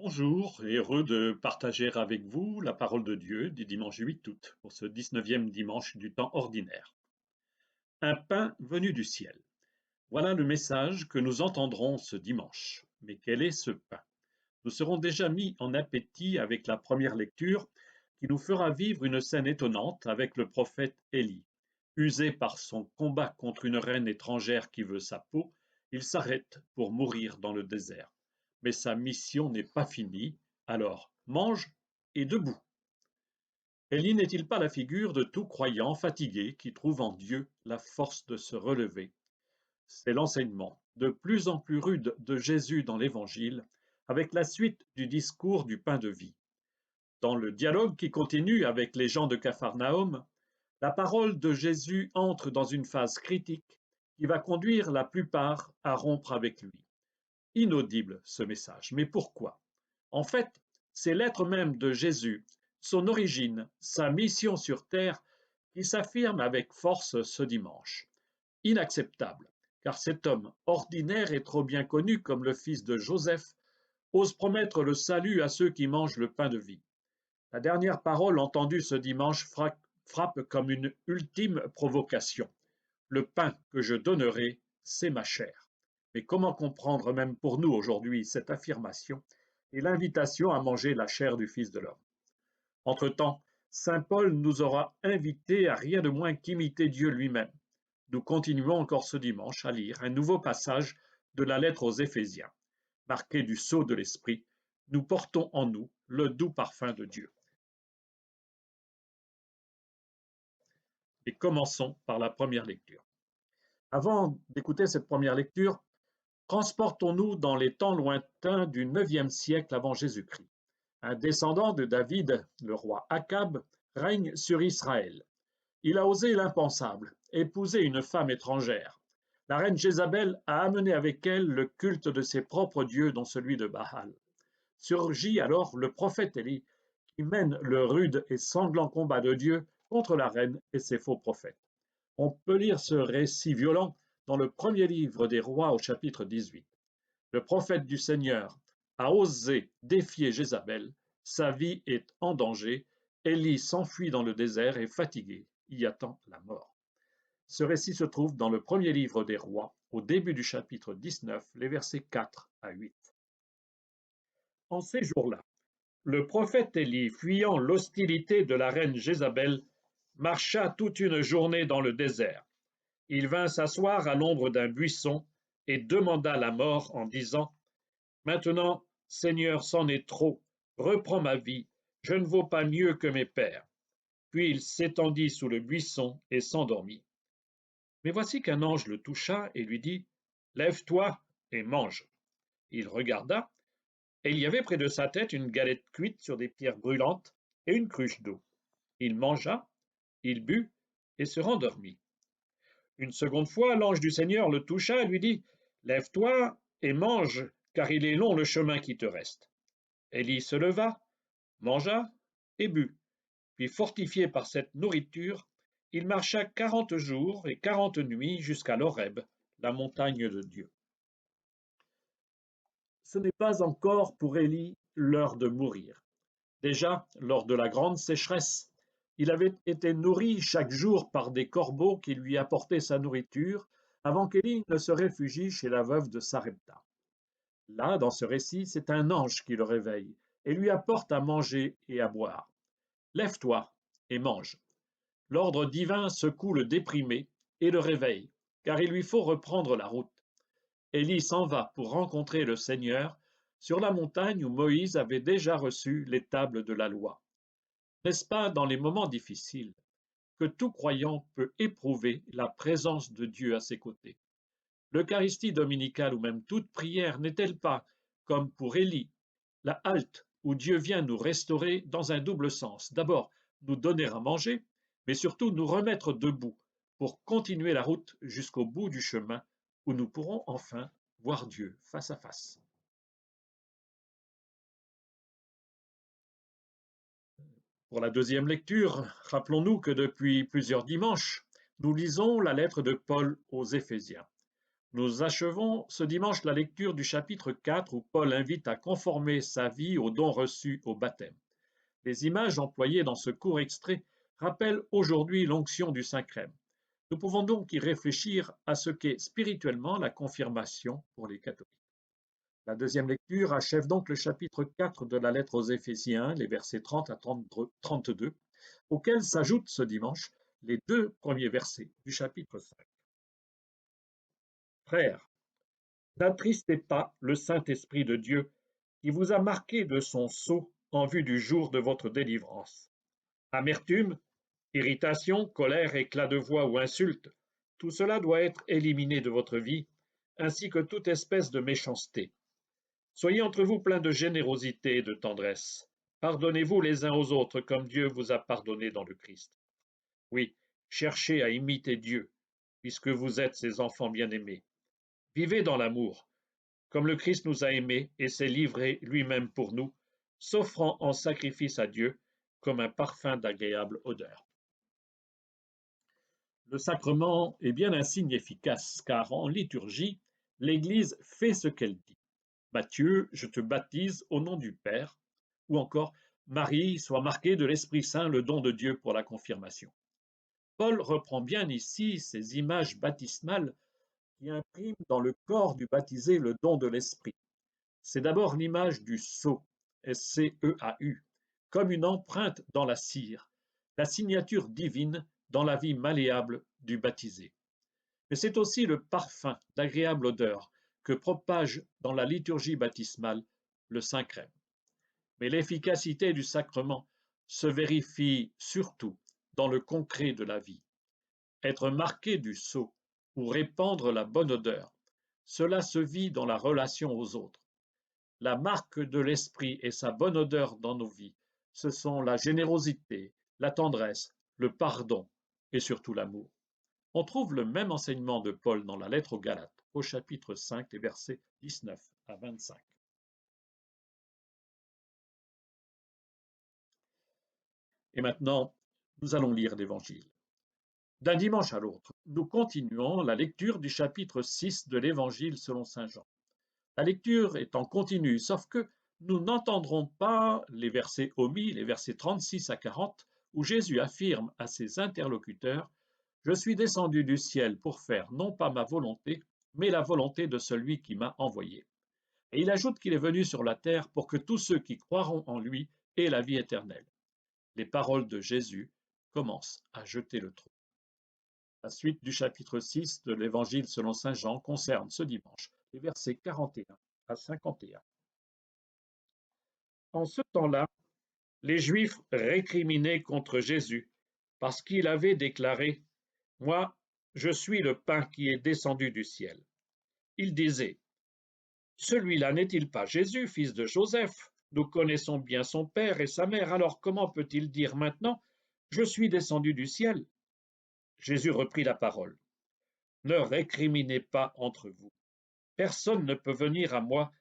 Bonjour et heureux de partager avec vous la parole de Dieu du dimanche 8 août pour ce 19e dimanche du temps ordinaire. Un pain venu du ciel. Voilà le message que nous entendrons ce dimanche. Mais quel est ce pain? Nous serons déjà mis en appétit avec la première lecture qui nous fera vivre une scène étonnante avec le prophète Élie. Usé par son combat contre une reine étrangère qui veut sa peau, il s'arrête pour mourir dans le désert. Mais sa mission n'est pas finie, alors mange et debout. Élie n'est-il pas la figure de tout croyant fatigué qui trouve en Dieu la force de se relever? C'est l'enseignement de plus en plus rude de Jésus dans l'Évangile, avec la suite du discours du pain de vie. Dans le dialogue qui continue avec les gens de Capharnaüm, la parole de Jésus entre dans une phase critique qui va conduire la plupart à rompre avec lui. Inaudible ce message, mais pourquoi? En fait, c'est l'être même de Jésus, son origine, sa mission sur terre, qui s'affirme avec force ce dimanche. Inacceptable, car cet homme ordinaire et trop bien connu comme le fils de Joseph ose promettre le salut à ceux qui mangent le pain de vie. La dernière parole entendue ce dimanche frappe comme une ultime provocation. Le pain que je donnerai, c'est ma chair. Mais comment comprendre même pour nous aujourd'hui cette affirmation et l'invitation à manger la chair du Fils de l'homme? Entre-temps, saint Paul nous aura invités à rien de moins qu'imiter Dieu lui-même. Nous continuons encore ce dimanche à lire un nouveau passage de la lettre aux Éphésiens. Marqué du sceau de l'Esprit, nous portons en nous le doux parfum de Dieu. Et commençons par la première lecture. Avant d'écouter cette première lecture, transportons-nous dans les temps lointains du IXe siècle avant Jésus-Christ. Un descendant de David, le roi Akab, règne sur Israël. Il a osé l'impensable, épouser une femme étrangère. La reine Jézabel a amené avec elle le culte de ses propres dieux, dont celui de Baal. Surgit alors le prophète Élie, qui mène le rude et sanglant combat de Dieu contre la reine et ses faux prophètes. On peut lire ce récit violent dans le premier livre des rois au chapitre 18. Le prophète du Seigneur a osé défier Jézabel, sa vie est en danger, Élie s'enfuit dans le désert et fatigué, y attend la mort. Ce récit se trouve dans le premier livre des rois, au début du chapitre 19, les versets 4 à 8. En ces jours-là, le prophète Élie, fuyant l'hostilité de la reine Jézabel, marcha toute une journée dans le désert. Il vint s'asseoir à l'ombre d'un buisson et demanda la mort en disant: Maintenant, Seigneur, c'en est trop, reprends ma vie, je ne vaux pas mieux que mes pères. Puis il s'étendit sous le buisson et s'endormit. Mais voici qu'un ange le toucha et lui dit: Lève-toi et mange. Il regarda, et il y avait près de sa tête une galette cuite sur des pierres brûlantes et une cruche d'eau. Il mangea, il but et se rendormit. Une seconde fois, l'ange du Seigneur le toucha et lui dit: Lève-toi et mange, car il est long le chemin qui te reste. Élie se leva, mangea et but. Puis, fortifié par cette nourriture, il marcha 40 jours et 40 nuits jusqu'à l'Horeb, la montagne de Dieu. Ce n'est pas encore pour Élie l'heure de mourir. Déjà, lors de la grande sécheresse, il avait été nourri chaque jour par des corbeaux qui lui apportaient sa nourriture avant qu'Élie ne se réfugie chez la veuve de Sarepta. Là, dans ce récit, c'est un ange qui le réveille et lui apporte à manger et à boire. Lève-toi et mange. L'ordre divin secoue le déprimé et le réveille, car il lui faut reprendre la route. Élie s'en va pour rencontrer le Seigneur sur la montagne où Moïse avait déjà reçu les tables de la loi. N'est-ce pas dans les moments difficiles que tout croyant peut éprouver la présence de Dieu à ses côtés? L'Eucharistie dominicale ou même toute prière n'est-elle pas, comme pour Élie, la halte où Dieu vient nous restaurer dans un double sens? D'abord, nous donner à manger, mais surtout nous remettre debout pour continuer la route jusqu'au bout du chemin où nous pourrons enfin voir Dieu face à face. Pour la deuxième lecture, rappelons-nous que depuis plusieurs dimanches, nous lisons la lettre de Paul aux Éphésiens. Nous achevons ce dimanche la lecture du chapitre 4 où Paul invite à conformer sa vie aux dons reçus au baptême. Les images employées dans ce court extrait rappellent aujourd'hui l'onction du Saint-Crème. Nous pouvons donc y réfléchir à ce qu'est spirituellement la confirmation pour les catholiques. La deuxième lecture achève donc le chapitre 4 de la lettre aux Éphésiens, les versets 30 à 32, auxquels s'ajoutent ce dimanche les deux premiers versets du chapitre 5. Frères, n'attristez pas le Saint-Esprit de Dieu qui vous a marqué de son sceau en vue du jour de votre délivrance. Amertume, irritation, colère, éclat de voix ou insulte, tout cela doit être éliminé de votre vie, ainsi que toute espèce de méchanceté. Soyez entre vous pleins de générosité et de tendresse. Pardonnez-vous les uns aux autres comme Dieu vous a pardonné dans le Christ. Oui, cherchez à imiter Dieu, puisque vous êtes ses enfants bien-aimés. Vivez dans l'amour, comme le Christ nous a aimés et s'est livré lui-même pour nous, s'offrant en sacrifice à Dieu comme un parfum d'agréable odeur. Le sacrement est bien un signe efficace, car en liturgie, l'Église fait ce qu'elle dit. Matthieu, je te baptise au nom du Père, ou encore Marie, sois marquée de l'Esprit Saint, le don de Dieu pour la confirmation. Paul reprend bien ici ces images baptismales qui impriment dans le corps du baptisé le don de l'Esprit. C'est d'abord l'image du sceau, S-C-E-A-U, comme une empreinte dans la cire, la signature divine dans la vie malléable du baptisé. Mais c'est aussi le parfum d'agréable odeur que propage dans la liturgie baptismale le Saint-Crème. Mais l'efficacité du sacrement se vérifie surtout dans le concret de la vie. Être marqué du sceau ou répandre la bonne odeur, cela se vit dans la relation aux autres. La marque de l'Esprit et sa bonne odeur dans nos vies, ce sont la générosité, la tendresse, le pardon et surtout l'amour. On trouve le même enseignement de Paul dans la lettre aux Galates, au chapitre 5, les versets 19 à 25. Et maintenant, nous allons lire l'Évangile. D'un dimanche à l'autre, nous continuons la lecture du chapitre 6 de l'Évangile selon saint Jean. La lecture est en continu, sauf que nous n'entendrons pas les versets omis, les versets 36 à 40, où Jésus affirme à ses interlocuteurs « Je suis descendu du ciel pour faire non pas ma volonté, mais la volonté de celui qui m'a envoyé. » Et il ajoute qu'il est venu sur la terre pour que tous ceux qui croiront en lui aient la vie éternelle. Les paroles de Jésus commencent à jeter le trou. La suite du chapitre 6 de l'Évangile selon saint Jean concerne ce dimanche les versets 41 à 51. En ce temps-là, les Juifs récriminaient contre Jésus parce qu'il avait déclaré « Moi, je suis le pain qui est descendu du ciel ». Ils disaient « Celui-là n'est-il pas Jésus, fils de Joseph? Nous connaissons bien son père et sa mère, alors comment peut-il dire maintenant « Je suis descendu du ciel » Jésus reprit la parole. « Ne récriminez pas entre vous. Personne ne peut venir à moi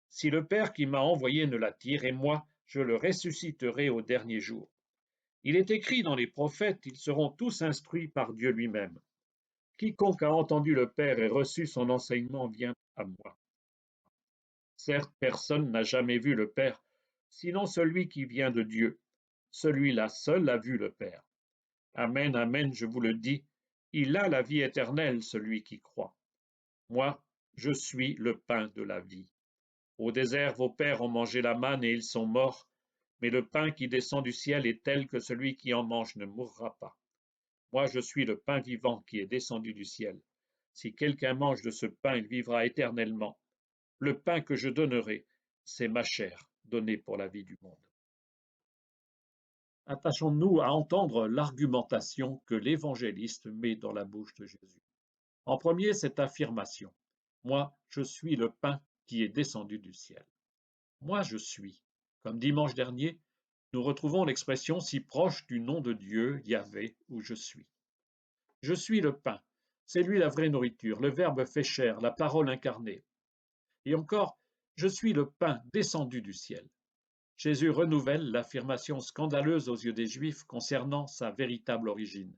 si le Père qui m'a envoyé ne l'attire, et moi, je le ressusciterai au dernier jour. Il est écrit dans les prophètes, ils seront tous instruits par Dieu lui-même. Quiconque a entendu le Père et reçu son enseignement vient à moi. Certes, personne n'a jamais vu le Père, sinon celui qui vient de Dieu. Celui-là seul a vu le Père. Amen, amen, je vous le dis, il a la vie éternelle, celui qui croit. Moi, je suis le pain de la vie. Au désert, vos pères ont mangé la manne et ils sont morts, mais le pain qui descend du ciel est tel que celui qui en mange ne mourra pas. Moi, je suis le pain vivant qui est descendu du ciel. Si quelqu'un mange de ce pain, il vivra éternellement. Le pain que je donnerai, c'est ma chair, donnée pour la vie du monde. Attachons-nous à entendre l'argumentation que l'évangéliste met dans la bouche de Jésus. En premier, cette affirmation. Moi, je suis le pain qui est descendu du ciel. Moi, je suis. Comme dimanche dernier, nous retrouvons l'expression si proche du nom de Dieu, Yahvé, où je suis. Je suis le pain. C'est lui la vraie nourriture, le Verbe fait chair, la parole incarnée. Et encore, je suis le pain descendu du ciel. Jésus renouvelle l'affirmation scandaleuse aux yeux des Juifs concernant sa véritable origine.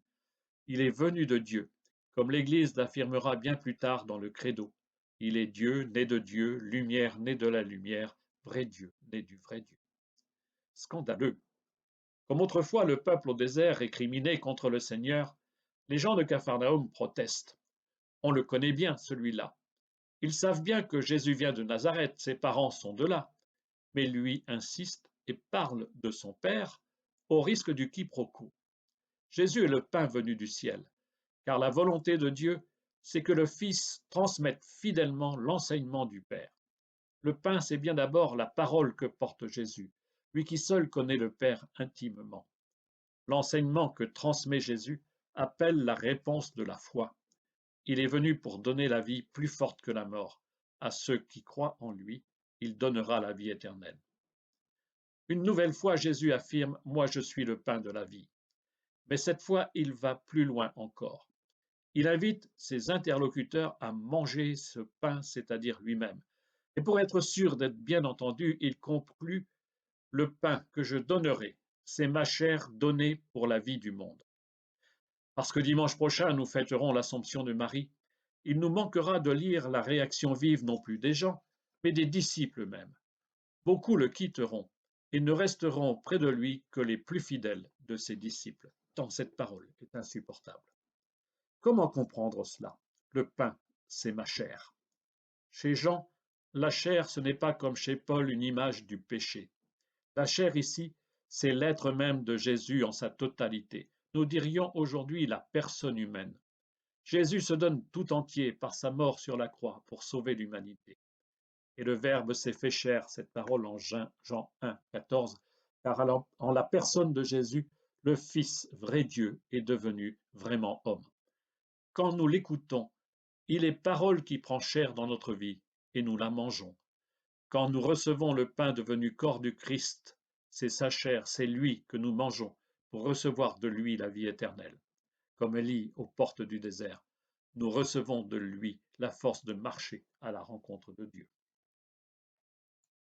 Il est venu de Dieu, comme l'Église l'affirmera bien plus tard dans le Credo. Il est Dieu, né de Dieu, lumière, né de la lumière, vrai Dieu, né du vrai Dieu. Scandaleux. Comme autrefois le peuple au désert récriminait contre le Seigneur, les gens de Capharnaüm protestent. On le connaît bien, celui-là. Ils savent bien que Jésus vient de Nazareth, ses parents sont de là, mais lui insiste et parle de son Père au risque du quiproquo. Jésus est le pain venu du ciel, car la volonté de Dieu, c'est que le Fils transmette fidèlement l'enseignement du Père. Le pain, c'est bien d'abord la parole que porte Jésus, lui qui seul connaît le Père intimement. L'enseignement que transmet Jésus appelle la réponse de la foi. Il est venu pour donner la vie plus forte que la mort. À ceux qui croient en lui, il donnera la vie éternelle. Une nouvelle fois, Jésus affirme « Moi je suis le pain de la vie ». Mais cette fois, il va plus loin encore. Il invite ses interlocuteurs à manger ce pain, c'est-à-dire lui-même. Et pour être sûr d'être bien entendu, il conclut « Le pain que je donnerai, c'est ma chair donnée pour la vie du monde ». Parce que dimanche prochain, nous fêterons l'Assomption de Marie, il nous manquera de lire la réaction vive non plus des gens, mais des disciples même. Beaucoup le quitteront et ne resteront près de lui que les plus fidèles de ses disciples, tant cette parole est insupportable. Comment comprendre cela? Le pain, c'est ma chair. Chez Jean, la chair, ce n'est pas comme chez Paul une image du péché. La chair ici, c'est l'être même de Jésus en sa totalité. Nous dirions aujourd'hui la personne humaine. Jésus se donne tout entier par sa mort sur la croix pour sauver l'humanité. Et le Verbe s'est fait chair, cette parole en Jean 1, 14, car en la personne de Jésus, le Fils, vrai Dieu, est devenu vraiment homme. Quand nous l'écoutons, il est parole qui prend chair dans notre vie et nous la mangeons. Quand nous recevons le pain devenu corps du Christ, c'est sa chair, c'est lui que nous mangeons pour recevoir de lui la vie éternelle. Comme Élie aux portes du désert, nous recevons de lui la force de marcher à la rencontre de Dieu.